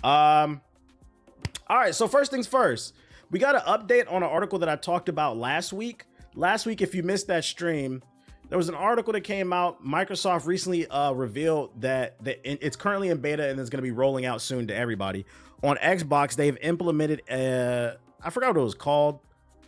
All right, so first things first, we got an update on an article that I talked about last week. Last week, if you missed that stream, there was an article that came out. Microsoft recently revealed that it's currently in beta and it's going to be rolling out soon to everybody. On Xbox, they've implemented I forgot what it was called.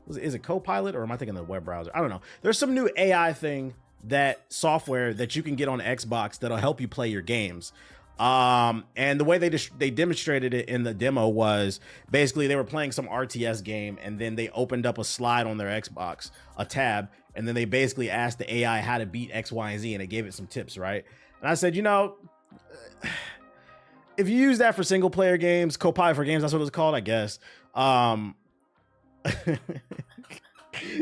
Is it Copilot, or am I thinking the web browser? I don't know. There's some new AI thing, that software that you can get on Xbox that'll help you play your games. And the way they demonstrated it in the demo was basically they were playing some RTS game, and then they opened up a slide on their Xbox, a tab, and then they basically asked the AI how to beat X, Y, and Z, and it gave it some tips, right? And I said, you know, if you use that for single player games, Copilot for games, that's what it was called, I guess.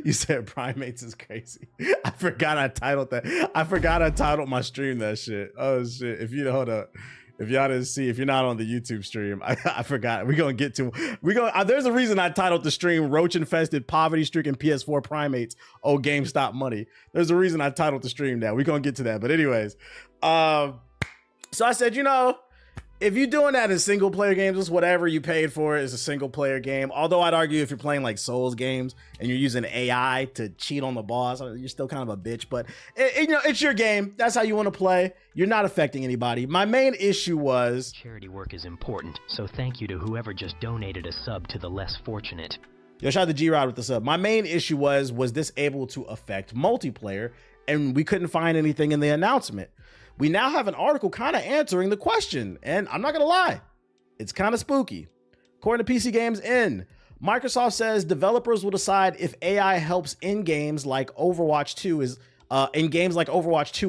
You said Primates is crazy. I forgot I titled that. I forgot I titled my stream that shit. Oh shit. If you hold up, if y'all didn't see, if you're not on the YouTube stream, I forgot. There's a reason I titled the stream Roach Infested, Poverty Stricken PS4 Primates, Oh GameStop Money. There's a reason I titled the stream that. We're gonna get to that. But anyways, so I said, you know, if you're doing that in single player games, it's whatever you paid for is a single player game. Although I'd argue if you're playing like Souls games and you're using AI to cheat on the boss, you're still kind of a bitch, but you know, it's your game. That's how you want to play. You're not affecting anybody. My main issue was charity work is important, so thank you to whoever just donated a sub to the less fortunate. Yo, shout out to G-Rod with the sub. My main issue was this able to affect multiplayer? And we couldn't find anything in the announcement. We now have an article kind of answering the question, and I'm not gonna lie, it's kind of spooky. According to PC Games In, Microsoft says developers will decide if AI helps in games like Overwatch 2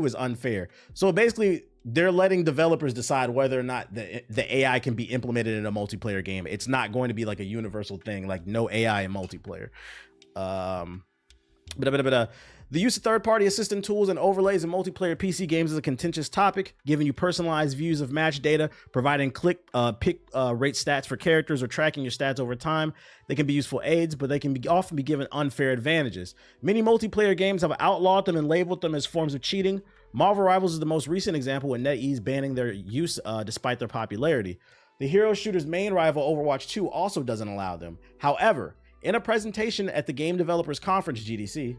is unfair. So basically, they're letting developers decide whether or not the AI can be implemented in a multiplayer game. It's not going to be like a universal thing, like no AI in multiplayer. The use of third-party assistant tools and overlays in multiplayer PC games is a contentious topic, giving you personalized views of match data, providing pick rate stats for characters, or tracking your stats over time. They can be useful aids, but they can often be given unfair advantages. Many multiplayer games have outlawed them and labeled them as forms of cheating. Marvel Rivals is the most recent example, with NetEase banning their use despite their popularity. The hero shooter's main rival, Overwatch 2, also doesn't allow them. However, in a presentation at the Game Developers Conference, GDC,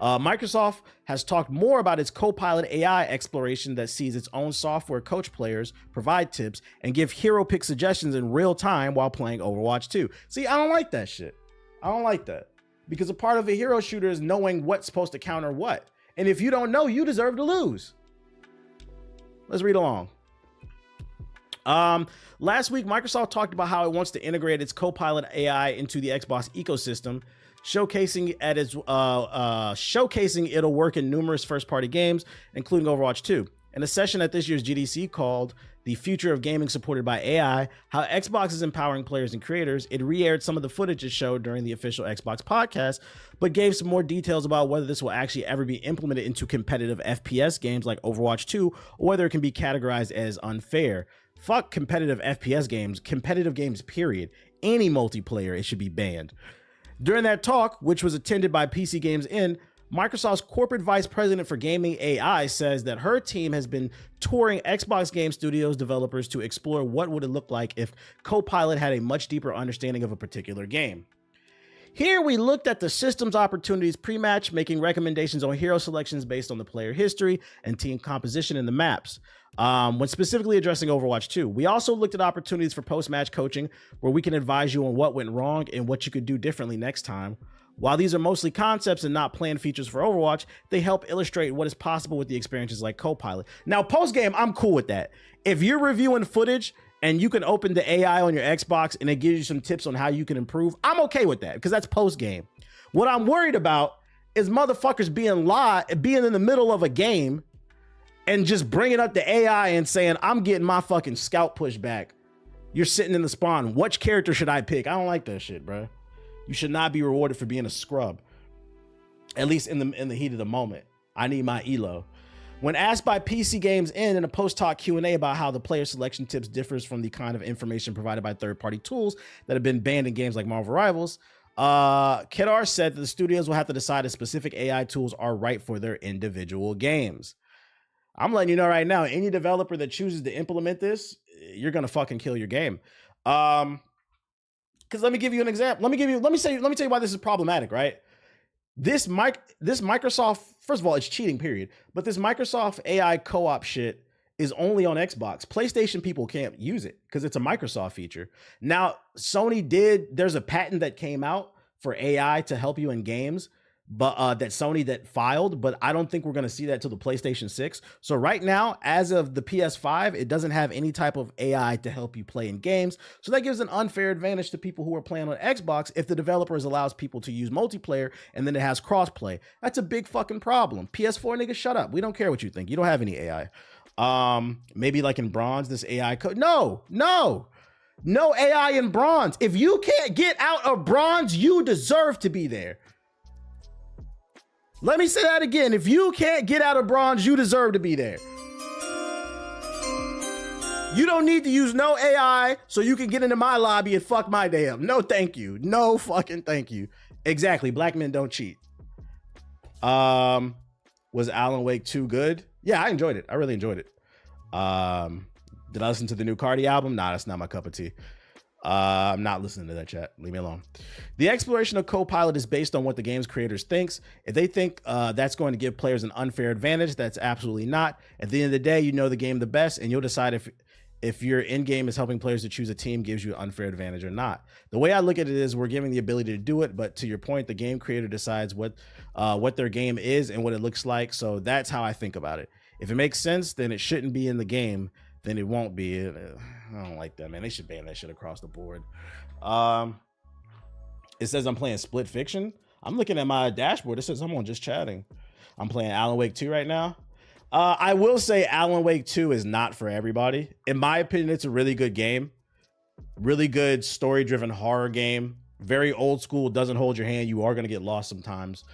Microsoft has talked more about its Copilot AI exploration that sees its own software coach players, provide tips, and give hero pick suggestions in real time while playing Overwatch 2. See, I don't like that shit. I don't like that. Because a part of a hero shooter is knowing what's supposed to counter what. And if you don't know, you deserve to lose. Let's read along. Last week, Microsoft talked about how it wants to integrate its Copilot AI into the Xbox ecosystem, showcasing it'll work in numerous first-party games, including Overwatch 2. In a session at this year's GDC called The Future of Gaming Supported by AI, How Xbox is Empowering Players and Creators, it re-aired some of the footage it showed during the official Xbox podcast, but gave some more details about whether this will actually ever be implemented into competitive FPS games like Overwatch 2, or whether it can be categorized as unfair. Fuck competitive FPS games, competitive games, period. Any multiplayer, it should be banned. During that talk, which was attended by PC Games In, Microsoft's corporate vice president for gaming AI says that her team has been touring Xbox Game Studios developers to explore what would it look like if Copilot had a much deeper understanding of a particular game. Here we looked at the system's opportunities pre-match, making recommendations on hero selections based on the player history and team composition in the maps. When specifically addressing Overwatch 2, we also looked at opportunities for post-match coaching, where we can advise you on what went wrong and what you could do differently next time. While these are mostly concepts and not planned features for Overwatch, they help illustrate what is possible with the experiences like Copilot. Now, post-game, I'm cool with that. If you're reviewing footage and you can open the AI on your Xbox and it gives you some tips on how you can improve, I'm okay with that, because that's post-game. What I'm worried about is motherfuckers being in the middle of a game and just bringing up the AI and saying, I'm getting my fucking scalp pushed back. You're sitting in the spawn. Which character should I pick? I don't like that shit, bro. You should not be rewarded for being a scrub. At least in the heat of the moment. I need my elo. When asked by PC Games in a post-talk Q&A about how the player selection tips differs from the kind of information provided by third-party tools that have been banned in games like Marvel Rivals, Kedar said that the studios will have to decide if specific AI tools are right for their individual games. I'm letting you know right now, any developer that chooses to implement this, you're going to fucking kill your game. Because let me give you an example. Let me tell you why this is problematic, right? This Microsoft, first of all, it's cheating, period. But this Microsoft AI co-op shit is only on Xbox. PlayStation people can't use it because it's a Microsoft feature. Now, there's a patent that came out for AI to help you in games, but that Sony that filed, but I don't think we're going to see that till the PlayStation 6. So right now, as of the PS5, it doesn't have any type of AI to help you play in games. So that gives an unfair advantage to people who are playing on Xbox if the developers allows people to use multiplayer and then it has crossplay. That's a big fucking problem. PS4 niggas, shut up. We don't care what you think. You don't have any AI. Maybe like in Bronze, this AI code. No AI in Bronze. If you can't get out of Bronze, you deserve to be there. Let me say that again. If you can't get out of Bronze, you deserve to be there. You don't need to use no AI so you can get into my lobby and fuck my damn. No, thank you. No fucking thank you. Exactly. Black men don't cheat. Was Alan Wake 2 good? Yeah, I enjoyed it. I really enjoyed it. Did I listen to the new Cardi album? Nah, that's not my cup of tea. I'm not listening to that, chat. Leave me alone. The exploration of Copilot is based on what the game's creators thinks. If they think that's going to give players an unfair advantage, that's absolutely not. At the end of the day, you know the game the best, and you'll decide if your end game is helping players to choose a team gives you an unfair advantage or not. The way I look at it is we're giving the ability to do it, but to your point, the game creator decides what their game is and what it looks like. So that's how I think about it. If it makes sense, then it shouldn't be in the game. Then it won't be. I don't like that, man. They should ban that shit across the board. It says I'm playing Split Fiction. I'm looking at my dashboard. It says I'm on Just Chatting. I'm playing Alan Wake 2 right now. I will say Alan Wake 2 is not for everybody. In my opinion, it's a really good game. Really good story-driven horror game. Very old school, doesn't hold your hand. You are going to get lost sometimes.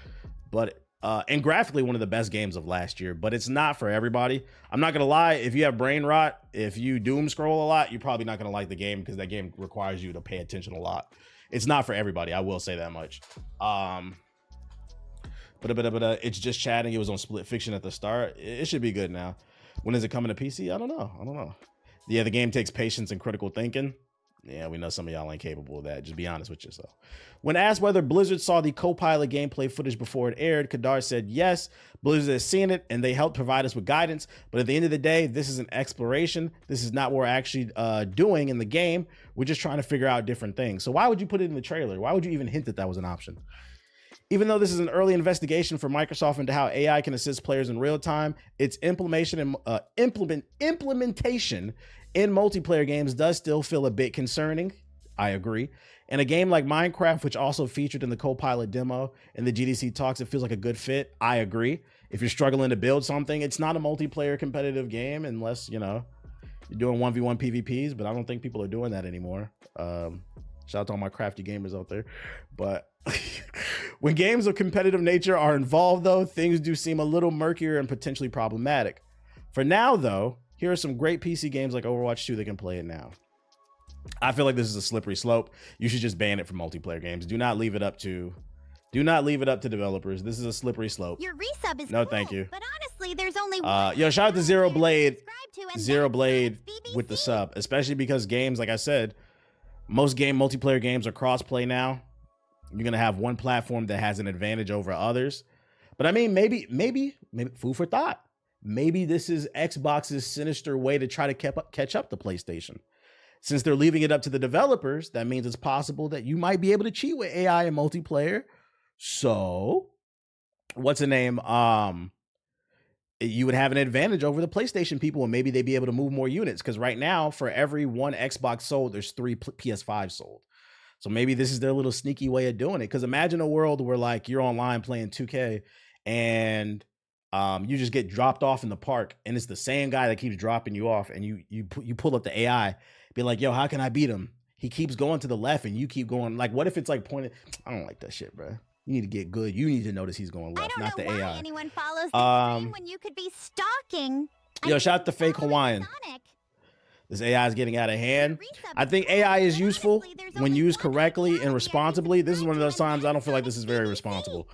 But and graphically one of the best games of last year, but it's not for everybody. I'm not gonna lie, if you have brain rot, if you doom scroll a lot, you're probably not gonna like the game because that game requires you to pay attention a lot. It's not for everybody, I will say that much. But it's Just Chatting. It was on Split Fiction at the start. It should be good now. When is it coming to PC? I don't know. Yeah, the game takes patience and critical thinking. Yeah, we know some of y'all ain't capable of that. Just be honest with yourself. When asked whether Blizzard saw the Copilot gameplay footage before it aired, Kadar said yes, Blizzard has seen it and they helped provide us with guidance. But at the end of the day, this is an exploration. This is not what we're actually doing in the game. We're just trying to figure out different things. So why would you put it in the trailer? Why would you even hint that that was an option? Even though this is an early investigation for Microsoft into how AI can assist players in real time, its implementation in multiplayer games does still feel a bit concerning. I agree. In a game like Minecraft, which also featured in the Copilot demo and the GDC talks, it feels like a good fit. I agree. If you're struggling to build something, it's not a multiplayer competitive game unless, you know, you're doing 1v1 PvPs, but I don't think people are doing that anymore. Shout out to all my crafty gamers out there. But when games of competitive nature are involved, though, things do seem a little murkier and potentially problematic. For now, though, here are some great PC games like Overwatch 2 that can play it now. I feel like this is a slippery slope. You should just ban it from multiplayer games. Do not leave it up to developers. This is a slippery slope. Your resub is no, cool, thank you. But honestly, there's only one. Yo, shout out to Zero Blade BBC. with the sub, especially because games, like I said, most multiplayer games are cross-play now. You're gonna have one platform that has an advantage over others. But I mean, maybe food for thought. Maybe this is Xbox's sinister way to try to catch up to PlayStation. Since they're leaving it up to the developers, that means it's possible that you might be able to cheat with AI and multiplayer. So, what's the name? You would have an advantage over the PlayStation people, and maybe they'd be able to move more units. Because right now, for every one Xbox sold, there's 3 PS5 sold. So maybe this is their little sneaky way of doing it. Because imagine a world where like you're online playing 2K and you just get dropped off in the park, and it's the same guy that keeps dropping you off, and you pull up the AI, be like, yo, how can I beat him? He keeps going to the left, and you keep going. Like, what if it's like pointed? I don't like that shit, bro. You need to get good. You need to notice he's going left, not the AI. I don't know why anyone follows the stream when you could be stalking. Yo, shout out to Fake Hawaiian. This AI is getting out of hand. I think AI is useful when used correctly and responsibly. This is one of those times I don't feel like this is very responsible.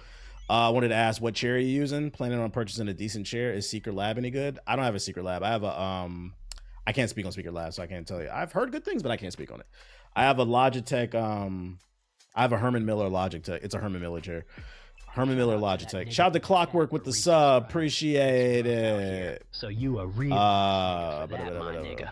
I wanted to ask what chair you're using. Planning on purchasing a decent chair. Is Secret Lab any good? I don't have a Secret Lab. I I can't speak on Speaker Labs, so I can't tell you. I've heard good things, but I can't speak on it. I have a Logitech. I have a Herman Miller Logitech. It's a Herman Miller chair. Herman Miller Logitech. Shout out to Clockwork with the sub. Appreciate it. So you are really my nigga.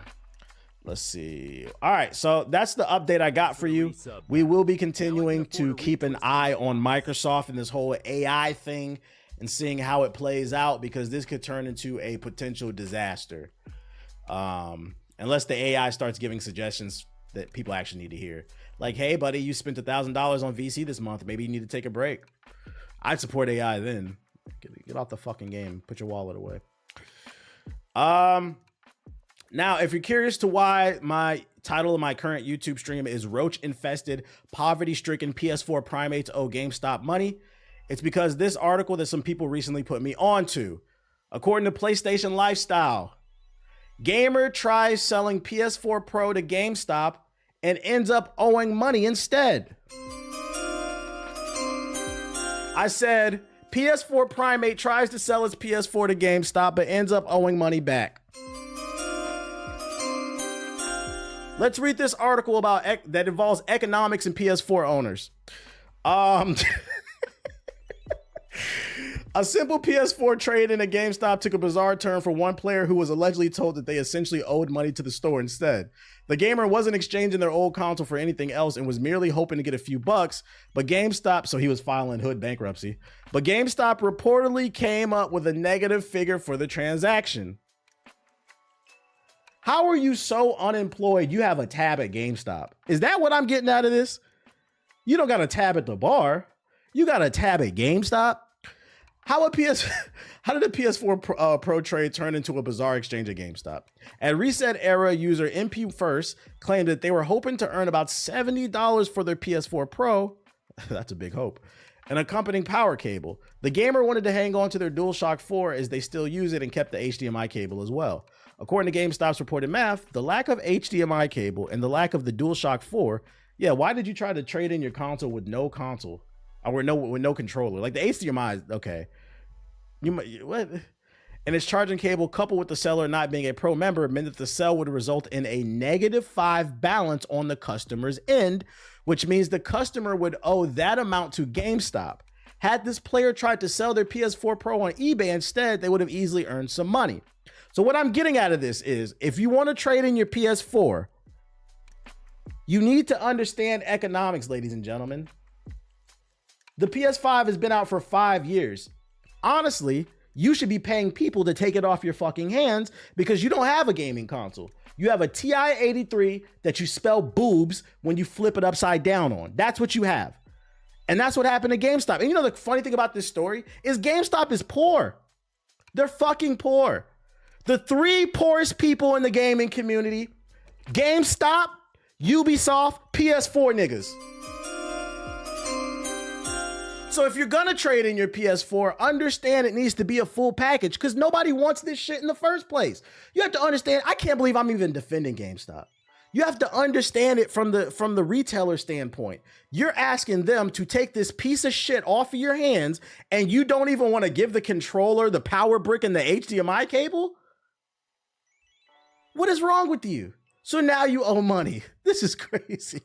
Let's see. All right, so that's the update I got for you. We will be continuing to keep an eye on Microsoft and this whole AI thing and seeing how it plays out, because this could turn into a potential disaster. Unless the AI starts giving suggestions that people actually need to hear. Like, hey, buddy, you spent $1,000 on VC this month. Maybe you need to take a break. I'd support AI then. Get off the fucking game. Put your wallet away. Now, if you're curious to why my title of my current YouTube stream is Roach-Infested, Poverty-Stricken PS4 Primates Owe GameStop Money, it's because this article that some people recently put me onto. According to PlayStation Lifestyle, gamer tries selling PS4 Pro to GameStop and ends up owing money instead. I said, PS4 Primate tries to sell his PS4 to GameStop but ends up owing money back. Let's read this article about that involves economics and PS4 owners. A simple PS4 trade in a GameStop took a bizarre turn for one player who was allegedly told that they essentially owed money to the store instead. The gamer wasn't exchanging their old console for anything else and was merely hoping to get a few bucks, but GameStop, so he was filing hood bankruptcy, but GameStop reportedly came up with a negative figure for the transaction. How are you so unemployed you have a tab at GameStop? Is that what I'm getting out of this? You don't got a tab at the bar. You got a tab at GameStop? How did the PS4 Pro trade turn into a bizarre exchange at GameStop? At Reset Era user MP First claimed that they were hoping to earn about $70 for their PS4 Pro. That's a big hope. An accompanying power cable. The gamer wanted to hang on to their DualShock 4 as they still use it and kept the HDMI cable as well. According to GameStop's reported math, the lack of HDMI cable and the lack of the DualShock 4, yeah, why did you try to trade in your console with no console? Or with no controller? Like the HDMI is okay. What? And its charging cable, coupled with the seller not being a pro member, meant that the sale would result in a -5 balance on the customer's end, which means the customer would owe that amount to GameStop. Had this player tried to sell their PS4 Pro on eBay instead, they would have easily earned some money. So what I'm getting out of this is, if you want to trade in your PS4, you need to understand economics, ladies and gentlemen. The PS5 has been out for 5 years. Honestly, you should be paying people to take it off your fucking hands because you don't have a gaming console. You have a TI-83 that you spell boobs when you flip it upside down on. That's what you have. And that's what happened to GameStop. And you know the funny thing about this story is GameStop is poor. They're fucking poor. The 3 poorest people in the gaming community: GameStop, Ubisoft, PS4 niggas. So if you're gonna trade in your PS4, understand it needs to be a full package because nobody wants this shit in the first place. You have to understand, I can't believe I'm even defending GameStop. You have to understand it from the retailer standpoint. You're asking them to take this piece of shit off of your hands and you don't even want to give the controller, the power brick, and the HDMI cable? What is wrong with you? So now you owe money. This is crazy.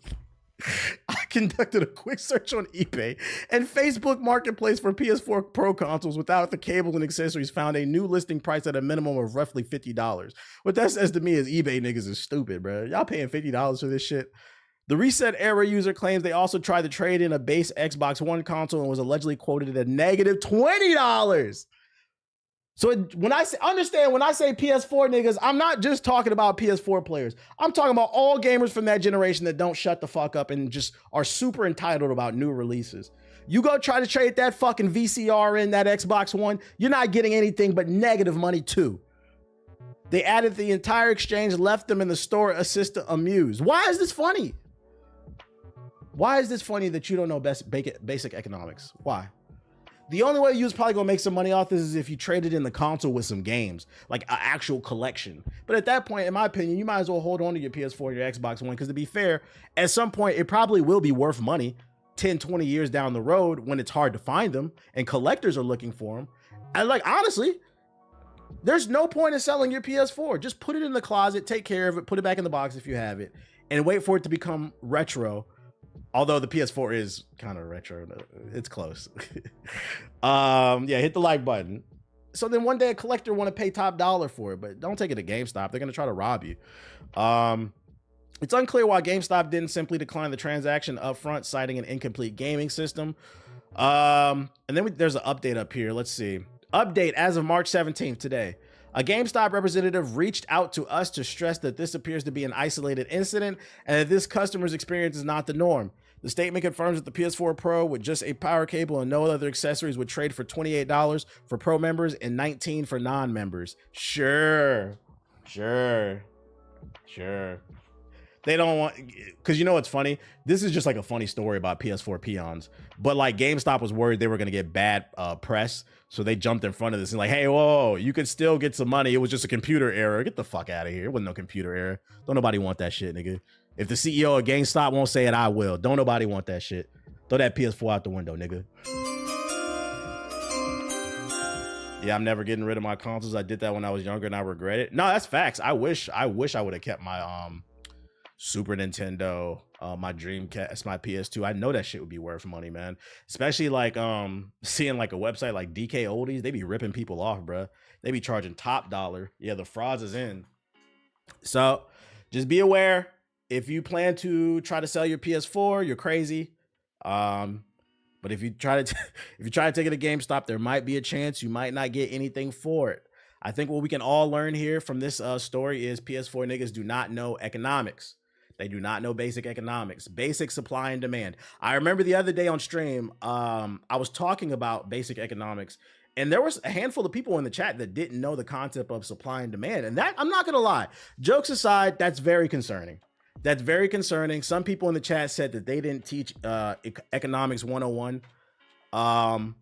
I conducted a quick search on eBay and Facebook Marketplace for PS4 Pro consoles without the cables and accessories, found a new listing price at a minimum of roughly $50. What that says to me is eBay niggas is stupid, bro. Y'all paying $50 for this shit? The Reset Era user claims they also tried to trade in a base Xbox One console and was allegedly quoted at a -$20. So when I say PS4 niggas, I'm not just talking about PS4 players. I'm talking about all gamers from that generation that don't shut the fuck up and just are super entitled about new releases. You go try to trade that fucking VCR in, that Xbox One, you're not getting anything but negative money too. They added the entire exchange, left them in the store assistant amused. Why is this funny? Why is this funny that you don't know basic economics? Why? The only way you was probably gonna make some money off this is if you traded in the console with some games, like an actual collection. But at that point, in my opinion, you might as well hold on to your PS4 or your Xbox One, because to be fair, at some point, it probably will be worth money 10, 20 years down the road when it's hard to find them and collectors are looking for them. And like, honestly, There's no point in selling your PS4. Just put it in the closet, take care of it, put it back in the box if you have it, and wait for it to become retro. Although the PS4 is kind of retro. It's close. Yeah, hit the like button. So then one day a collector want to pay top dollar for it, but don't take it to GameStop. They're going to try to rob you. It's unclear why GameStop didn't simply decline the transaction up front, citing an incomplete gaming system. And then there's an update up here. Let's see. Update as of March 17th today. A GameStop representative reached out to us to stress that this appears to be an isolated incident and that this customer's experience is not the norm. The statement confirms that the PS4 Pro with just a power cable and no other accessories would trade for $28 for Pro members and $19 for non-members. Sure. They don't want, because you know what's funny? This is just like a funny story about PS4 peons. But like GameStop was worried they were going to get bad press. So they jumped in front of this and like, hey, whoa, you could still get some money. It was just a computer error. Get the fuck out of here. It wasn't no computer error. Don't nobody want that shit, nigga. If the CEO of GameStop won't say it, I will. Don't nobody want that shit. Throw that PS4 out the window, nigga. Yeah, I'm never getting rid of my consoles. I did that when I was younger and I regret it. No, that's facts. I wish I would have kept my Super Nintendo, my Dreamcast, my PS2. I know that shit would be worth money, man. Especially like seeing like a website like DK Oldies, they be ripping people off, bro. They be charging top dollar. Yeah, the frauds is in. So just be aware. If you plan to try to sell your PS4, you're crazy. But if you try to take it to GameStop, there might be a chance you might not get anything for it. I think what we can all learn here from this story is PS4 niggas do not know economics. They do not know basic economics, basic supply and demand. I remember the other day on stream, I was talking about basic economics, and there was a handful of people in the chat that didn't know the concept of supply and demand. And that, I'm not gonna lie, jokes aside, that's very concerning. That's very concerning. Some people in the chat said that they didn't teach economics 101.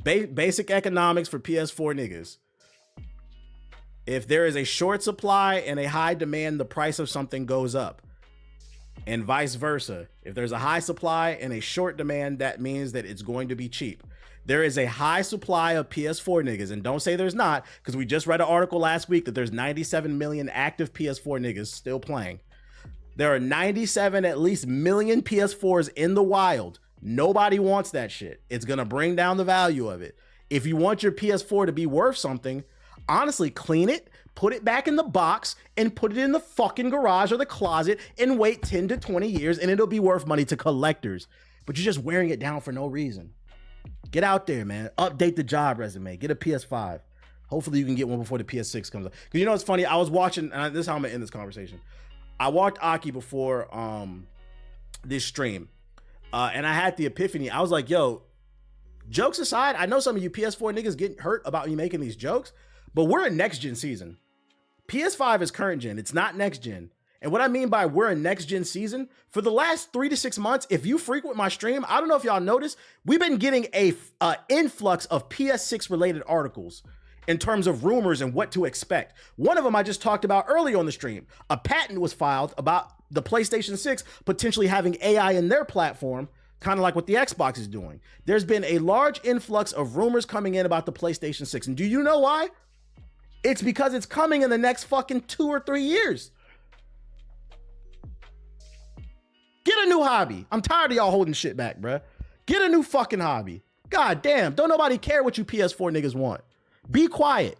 Basic economics for PS4 niggas. If there is a short supply and a high demand, the price of something goes up. And vice versa. If there's a high supply and a short demand, that means that it's going to be cheap. There is a high supply of PS4 niggas, and don't say there's not, because we just read an article last week that there's 97 million active PS4 niggas still playing. There are 97 at least million PS4s in the wild. Nobody wants that shit. It's gonna bring down the value of it. If you want your PS4 to be worth something, honestly, clean it, put it back in the box, and put it in the fucking garage or the closet and wait 10 to 20 years and it'll be worth money to collectors. But you're just wearing it down for no reason. Get out there, man. Update the job resume. Get a PS5. Hopefully you can get one before the PS6 comes out. Because you know what's funny? I was watching, and this is how I'm gonna end this conversation. I walked Aki before this stream, and I had the epiphany. I was like, yo, jokes aside, I know some of you PS4 niggas get hurt about me making these jokes, but we're in next gen season. PS5 is current gen. It's not next gen. And what I mean by we're in next gen season, for the last 3 to 6 months, if you frequent my stream, I don't know if y'all noticed, we've been getting a influx of PS6 related articles in terms of rumors and what to expect. One of them I just talked about earlier on the stream. A patent was filed about the PlayStation 6 potentially having AI in their platform, kind of like what the Xbox is doing. There's been a large influx of rumors coming in about the PlayStation 6. And do you know why? It's because it's coming in the next fucking 2 or 3 years. Get a new hobby. I'm tired of y'all holding shit back, bruh. Get a new fucking hobby. God damn, don't nobody care what you PS4 niggas want. Be quiet.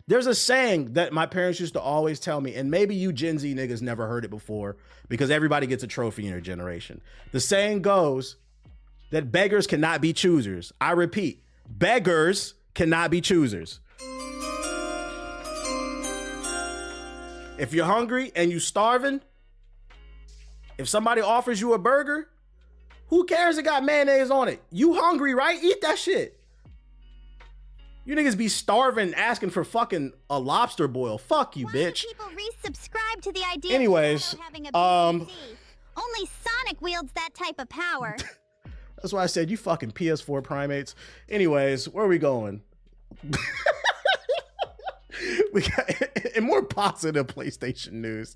There's a saying that my parents used to always tell me, and maybe you Gen Z niggas never heard it before because everybody gets a trophy in your generation. The saying goes that beggars cannot be choosers. I repeat, beggars cannot be choosers. If you're hungry and you starving, if somebody offers you a burger, who cares it got mayonnaise on it? You hungry, right? Eat that shit. You niggas be starving asking for fucking a lobster boil. Fuck you, bitch. People resubscribe to the idea anyways, of having a PC. Only Sonic wields that type of power. That's why I said you fucking PS4 primates. Anyways, where are we going? We got in more positive PlayStation news.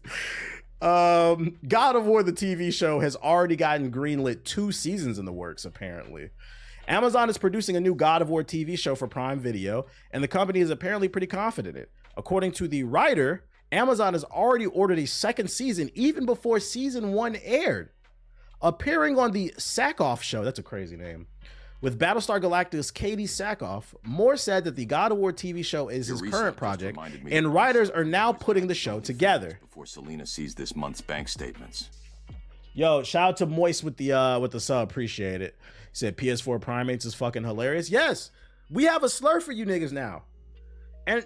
God of War, the TV show, has already gotten greenlit 2 seasons in the works, apparently. Amazon is producing a new God of War TV show for Prime Video, and the company is apparently pretty confident in it. According to the writer, Amazon has already ordered a second season even before season 1 aired. Appearing on the Sackhoff show, that's a crazy name, with Battlestar Galactica's Katie Sackhoff, Moore said that the God of War TV show is his current project, and writers are now putting the show together. Before Selena sees this month's bank statements. Yo, shout out to Moist with the sub, appreciate it. He said PS4 Primates is fucking hilarious. Yes, we have a slur for you niggas now. And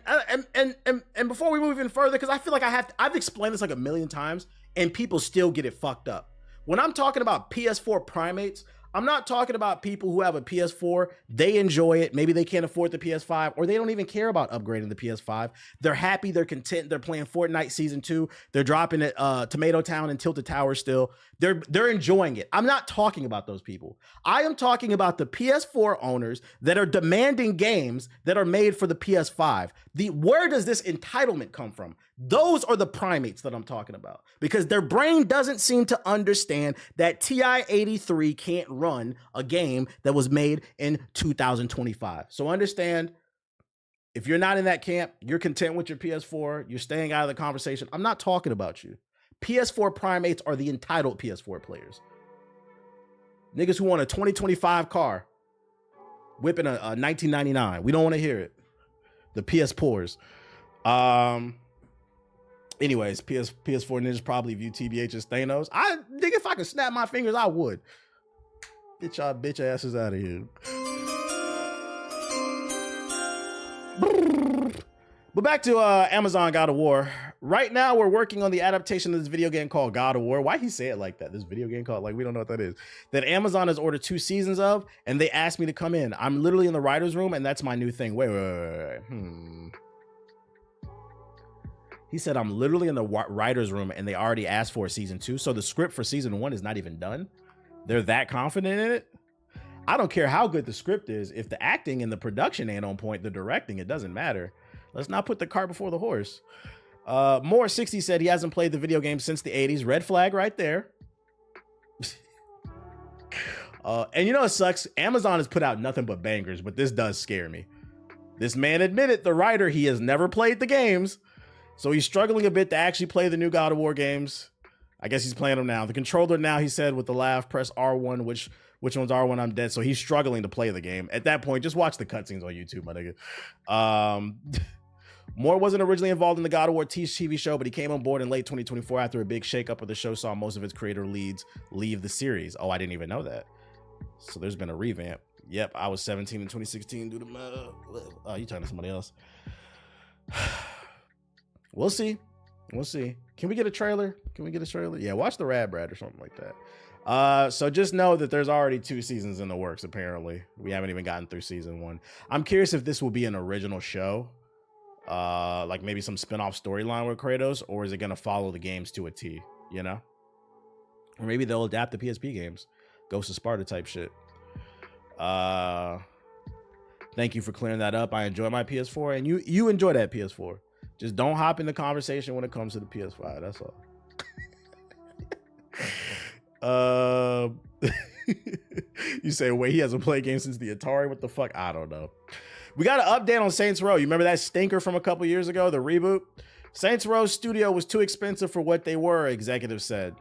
before we move even further, because I feel like I've explained this like a million times, and people still get it fucked up. When I'm talking about PS4 Primates, I'm not talking about people who have a PS4, they enjoy it, maybe they can't afford the PS5, or they don't even care about upgrading the PS5. They're happy, they're content, they're playing Fortnite Season 2, they're dropping it, Tomato Town and Tilted Tower still. They're enjoying it. I'm not talking about those people. I am talking about the PS4 owners that are demanding games that are made for the PS5. Where does this entitlement come from? Those are the primates that I'm talking about, because their brain doesn't seem to understand that TI-83 can't run a game that was made in 2025. So understand, if you're not in that camp, you're content with your PS4, you're staying out of the conversation. I'm not talking about you. PS4 primates are the entitled PS4 players. Niggas who want a 2025 car, whipping a 1999. We don't want to hear it. The PS poors. Anyways, PS4 ninjas probably view TBH as Thanos. Nigga, if I could snap my fingers, I would. Get y'all bitch asses out of here. But back to Amazon God of War. Right now, we're working on the adaptation of this video game called God of War. Why he say it like that? This video game called, like, we don't know what that is. That Amazon has ordered 2 seasons of, and they asked me to come in. I'm literally in the writer's room, and that's my new thing. Wait. He said I'm literally in the writer's room, and they already asked for season 2. So the script for season 1 is not even done. They're that confident in it. I don't care how good the script is. If the acting and the production ain't on point, the directing, it doesn't matter. Let's not put the cart before the horse. More 60 said he hasn't played the video game since the 80s. Red flag right there. And you know what sucks? Amazon has put out nothing but bangers, but this does scare me. This man admitted, the writer, he has never played the games. So he's struggling a bit to actually play the new God of War games. I guess he's playing them now. The controller now, he said with the laugh, press R1, which one's R1, I'm dead. So he's struggling to play the game. At that point, just watch the cutscenes on YouTube, my nigga. Moore wasn't originally involved in the God of War TV show, but he came on board in late 2024 after a big shakeup of the show saw most of its creator leads leave the series. Oh, I didn't even know that. So there's been a revamp. Yep, I was 17 in 2016. Do the oh, you talking to somebody else? We'll see. Can we get a trailer? Yeah, watch the Rad Brad or something like that. So just know that there's already 2 seasons in the works, apparently. We haven't even gotten through season 1. I'm curious if this will be an original show. Like maybe some spin-off storyline with Kratos, or is it gonna follow the games to a T, you know? Or maybe they'll adapt the PSP games. Ghost of Sparta type shit. Thank you for clearing that up. I enjoy my PS4, and you enjoy that PS4. Just don't hop in the conversation when it comes to the PS5. That's all. You say, wait, he hasn't played games since the Atari? What the fuck? I don't know. We got an update on Saints Row. You remember that stinker from a couple years ago, the reboot? Saints Row Studio was too expensive for what they were, executives said.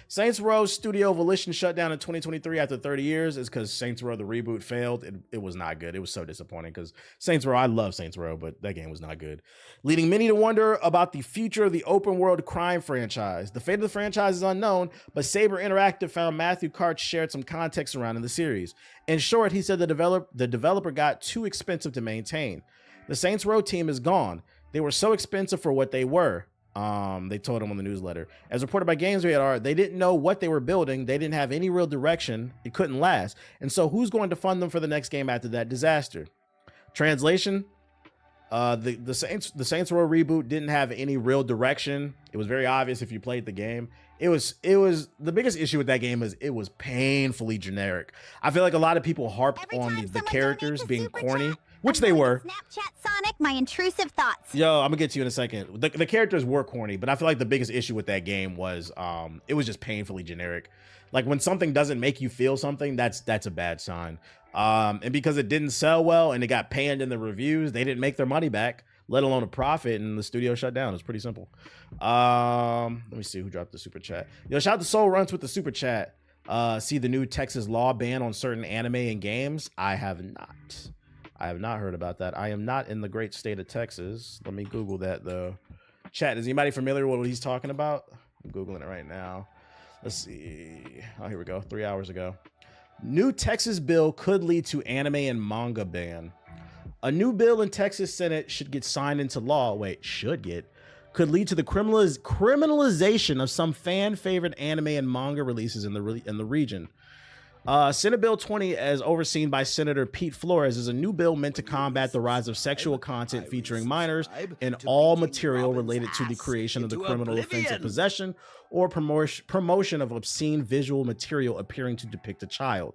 Saints Row Studio Volition shut down in 2023 after 30 years is because Saints Row the reboot failed. It was not good. It was so disappointing because Saints Row, I love Saints Row, but that game was not good. Leading many to wonder about the future of the open world crime franchise. The fate of the franchise is unknown, but Saber Interactive found Matthew Karch shared some context surrounding the series. In short, he said the developer got too expensive to maintain. The Saints Row team is gone. They were so expensive for what they were. They told him on the newsletter. As reported by GamesRadar, they didn't know what they were building. They didn't have any real direction. It couldn't last. And so who's going to fund them for the next game after that disaster? Translation, the Saints Row reboot didn't have any real direction. It was very obvious if you played the game. It was the biggest issue with that game is it was painfully generic. I feel like a lot of people harped on the characters being corny. which they were. Snapchat Sonic, my intrusive thoughts. Yo, I'm gonna get to you in a second. The characters were corny, but I feel like the biggest issue with that game was it was just painfully generic. Like when something doesn't make you feel something, that's a bad sign. And because it didn't sell well and it got panned in the reviews, they didn't make their money back, let alone a profit, and the studio shut down. It's pretty simple. Let me see who dropped the super chat. Yo, shout out to Soul Runs with the super chat. See the new Texas law ban on certain anime and games? I have not heard about that. I am not in the great state of Texas. Let me Google that though. Chat, is anybody familiar with what he's talking about? I'm Googling it right now. Let's see. Oh, here we go. 3 hours ago. New Texas bill could lead to anime and manga ban. A new bill in Texas Senate should get signed into law. Wait, could lead to the criminalization of some fan favorite anime and manga releases in the region. Senate Bill 20, as overseen by Senator Pete Flores, is a new bill meant to combat the rise of sexual content featuring minors and all material related to the creation of the criminal offense of possession or promotion of obscene visual material appearing to depict a child.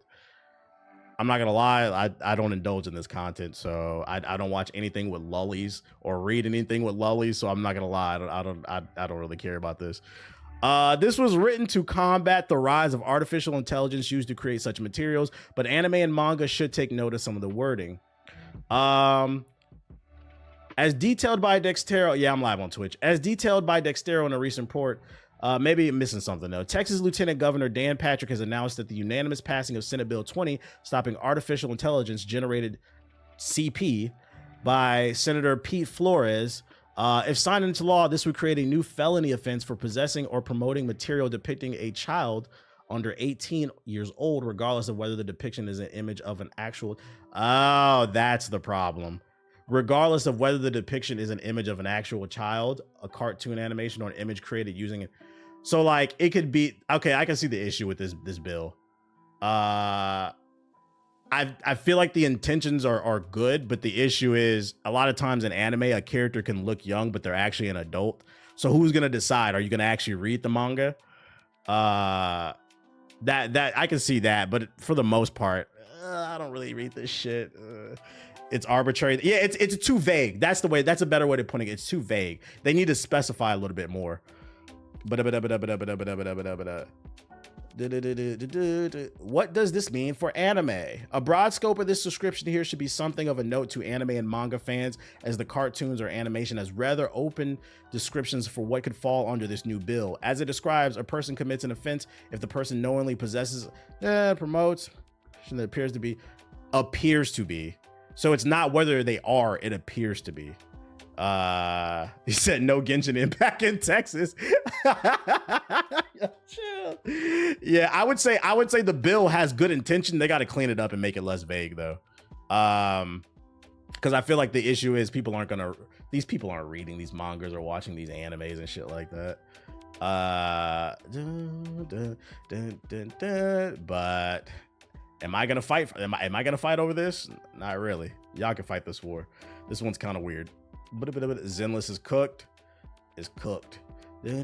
I'm not gonna lie, I don't indulge in this content, so I don't watch anything with lullies or read anything with lullies, so I'm not gonna lie, I don't really care about this. This was written to combat the rise of artificial intelligence used to create such materials, but anime and manga should take note of some of the wording. As detailed by Dextero, yeah, I'm live on Twitch. As detailed by Dextero in a recent report, maybe I'm missing something though. Texas Lieutenant Governor Dan Patrick has announced that the unanimous passing of Senate Bill 20, stopping artificial intelligence generated CP by Senator Pete Flores, if signed into law, this would create a new felony offense for possessing or promoting material depicting a child under 18 years old, regardless of whether the depiction is an image of an actual. Oh, that's the problem. Regardless of whether the depiction is an image of an actual child, a cartoon animation, or an image created using it. So like it could be, okay, I can see the issue with this bill. I feel like the intentions are good, but the issue is a lot of times in anime, a character can look young, but they're actually an adult. So who's going to decide? Are you going to actually read the manga? That I can see that, but for the most part, I don't really read this shit. It's arbitrary. Yeah, it's too vague. That's a better way to put it. It's too vague. They need to specify a little bit more. What does this mean for anime? A broad scope of this description here should be something of a note to anime and manga fans, as the cartoons or animation has rather open descriptions for what could fall under this new bill. As it describes, a person commits an offense if the person knowingly possesses, promotes, that appears to be. So it's not whether they are, it appears to be. He said no Genshin Impact in Texas. Chill. Yeah, I would say the bill has good intention. They got to clean it up and make it less vague though. Because I feel like the issue is these people aren't reading these mangas or watching these animes and shit like that. But am I gonna fight? Am I gonna fight over this? Not really. Y'all can fight this war. This one's kind of weird. Zenless is cooked. All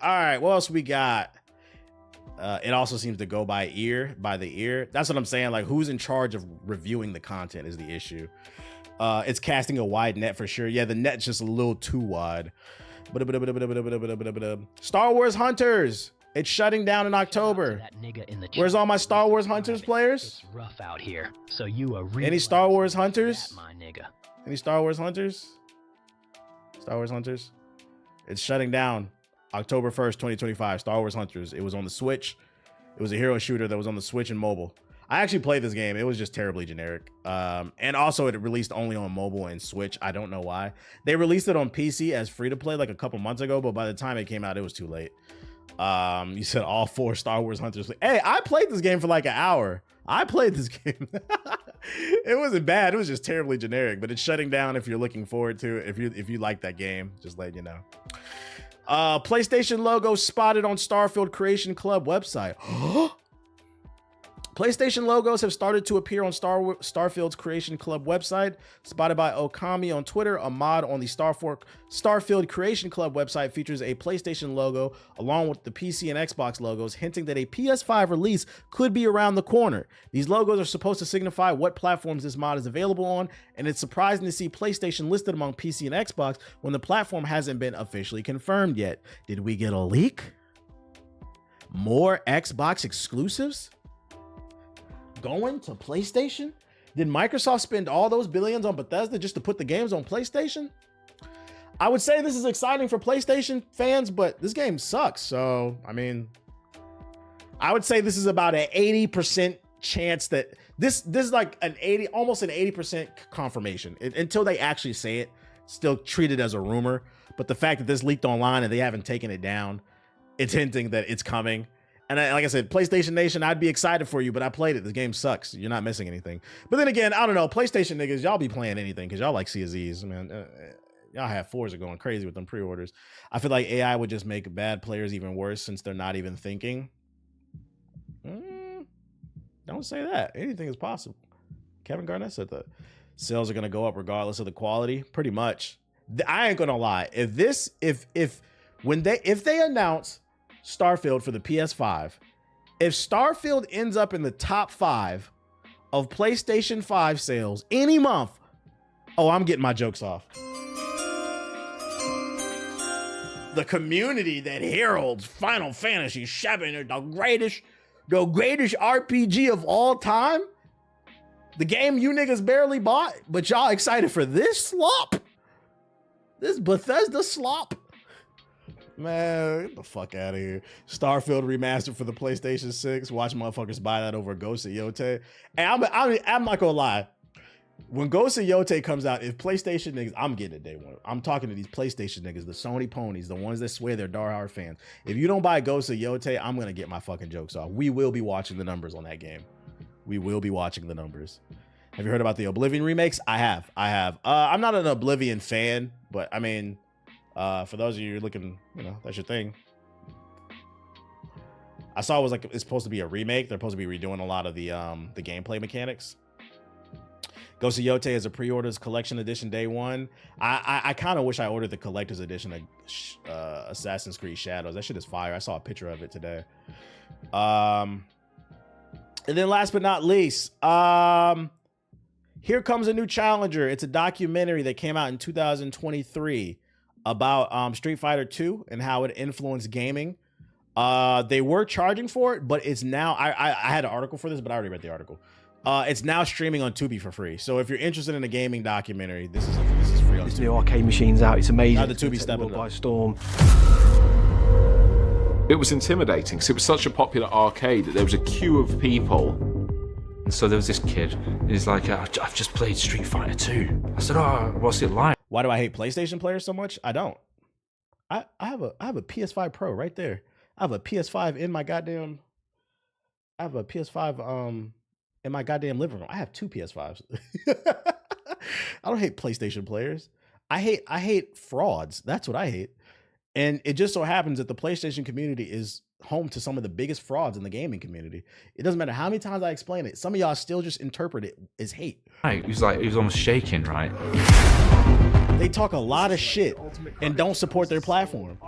right, what else we got? It also seems to go by the ear. That's what I'm saying. Like, who's in charge of reviewing the content is the issue. It's casting a wide net for sure. Yeah, the net's just a little too wide. Star Wars Hunters. It's shutting down in October. Where's all my Star Wars Hunters players? It's rough out here, so you are really any Star Wars Hunters? that, my nigga. Any Star Wars Hunters? Star Wars Hunters. It's shutting down October 1st, 2025. Star Wars Hunters. It was on the Switch. It was a hero shooter that was on the Switch and mobile. I actually played this game. It was just terribly generic. And also it released only on mobile and Switch. I don't know why. They released it on PC as free to play like a couple months ago, but by the time it came out, it was too late. You said all 4 Star Wars Hunters. Hey, I played this game for like an hour. I played this game. It wasn't bad. It was just terribly generic, but it's shutting down if you're looking forward to it. If you like that game, just let you know. PlayStation logo spotted on Starfield Creation Club website. PlayStation logos have started to appear on Starfield's Creation Club website. Spotted by Okami on Twitter, a mod on the Starfield Creation Club website features a PlayStation logo along with the PC and Xbox logos, hinting that a PS5 release could be around the corner. These logos are supposed to signify what platforms this mod is available on, and it's surprising to see PlayStation listed among PC and Xbox when the platform hasn't been officially confirmed yet. Did we get a leak? More Xbox exclusives going to PlayStation? Did Microsoft spend all those billions on Bethesda just to put the games on PlayStation? I would say this is exciting for PlayStation fans, but this game sucks. So, I mean, I would say this is about an 80% chance that this is like an 80, almost an 80% confirmation until they actually say it. Still treated as a rumor, but the fact that this leaked online and they haven't taken it down, it's hinting that it's coming. And like I said, PlayStation Nation, I'd be excited for you, but I played it. The game sucks. You're not missing anything. But then again, I don't know. PlayStation niggas, y'all be playing anything because y'all like CSEs, man. Y'all have Forza going crazy with them pre-orders. I feel like AI would just make bad players even worse since they're not even thinking. Don't say that. Anything is possible. Kevin Garnett said that sales are going to go up regardless of the quality. Pretty much. I ain't going to lie. If they announce Starfield for the PS5, if Starfield ends up in the top 5 of PlayStation 5 sales any month, oh, I'm getting my jokes off. The community that heralds Final Fantasy VII, the greatest RPG of all time, the game you niggas barely bought, but y'all excited for this slop, this Bethesda slop. Man, get the fuck out of here. Starfield remastered for the PlayStation 6. Watch motherfuckers buy that over Ghost of Yotei. And I'm not gonna lie. When Ghost of Yotei comes out, if PlayStation niggas, I'm getting it day one. I'm talking to these PlayStation niggas, the Sony ponies, the ones that swear they're diehard fans. If you don't buy Ghost of Yotei, I'm gonna get my fucking jokes off. We will be watching the numbers on that game. We will be watching the numbers. Have you heard about the Oblivion remakes? I have. I'm not an Oblivion fan, but I mean, for those of you looking, that's your thing. I saw it was like it's supposed to be a remake. They're supposed to be redoing a lot of the gameplay mechanics. Ghost of Yotei is a pre-orders collection edition day one. I kind of wish I ordered the collector's edition of Assassin's Creed Shadows. That shit is fire. I saw a picture of it today. And then last but not least, here comes a new challenger. It's a documentary that came out in 2023 about Street Fighter 2 and how it influenced gaming. They were charging for it, but it's now, I had an article for this, but I already read the article. It's now streaming on Tubi for free. So if you're interested in a gaming documentary, this is free on Tubi. New arcade machines out. It's amazing. Now the Tubi stepping by up. storm. It was intimidating because it was such a popular arcade that there was a queue of people. And so there was this kid. He's like, I've just played Street Fighter 2. I said, oh, what's it like? Why do I hate PlayStation players so much? I don't. I have a PS5 Pro right there. I have a PS5 in my goddamn. I have a PS5 in my goddamn living room. I have 2 PS5s. I don't hate PlayStation players. I hate frauds. That's what I hate. And it just so happens that the PlayStation community is home to some of the biggest frauds in the gaming community. It doesn't matter how many times I explain it. Some of y'all still just interpret it as hate. Right, he was almost shaking, right? They talk a lot of shit and don't support their platform.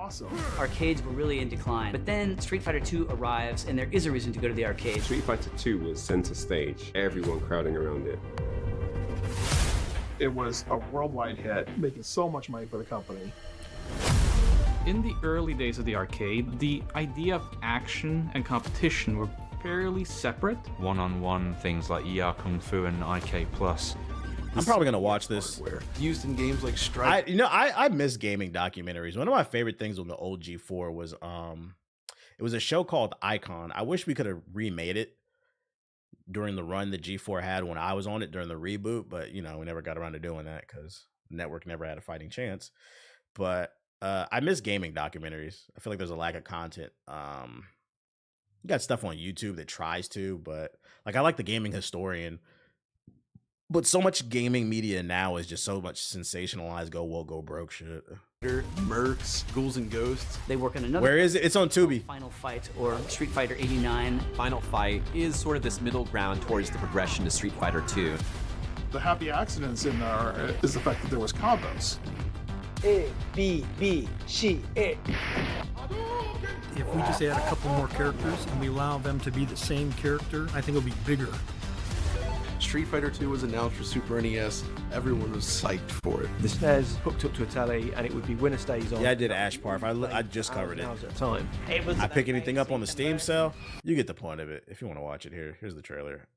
Arcades were really in decline, but then Street Fighter 2 arrives, and there is a reason to go to the arcade. Street Fighter 2 was center stage, everyone crowding around it. It was a worldwide hit, making so much money for the company. In the early days of the arcade, the idea of action and competition were fairly separate. One-on-one things like ER Kung Fu and IK Plus. I'm probably gonna watch this. Used in games like Strike. I miss gaming documentaries. One of my favorite things on the old G4 was it was a show called Icon. I wish we could have remade it during the run that G4 had when I was on it during the reboot, but we never got around to doing that because the network never had a fighting chance. But I miss gaming documentaries. I feel like there's a lack of content. You got stuff on YouTube that tries to, but like I like the Gaming Historian. But so much gaming media now is just so much sensationalized go woke, go broke shit. Mercs, Ghouls and Ghosts. They work on another. Where is it? It's on Tubi. Final Fight or Street Fighter 89. Final Fight is sort of this middle ground towards the progression to Street Fighter 2. The happy accidents in there is the fact that there was combos. A, B, B, C, A. If we just add a couple more characters and we allow them to be the same character, I think it'll be bigger. Street Fighter 2 was announced for Super NES. Everyone was psyched for it. The SNES hooked up to a telly and it would be winner stays on. Yeah, I did Ash Parf. I just covered it. Time. I pick anything up on the Steam sale. You get the point of it. If you want to watch it, here's the trailer.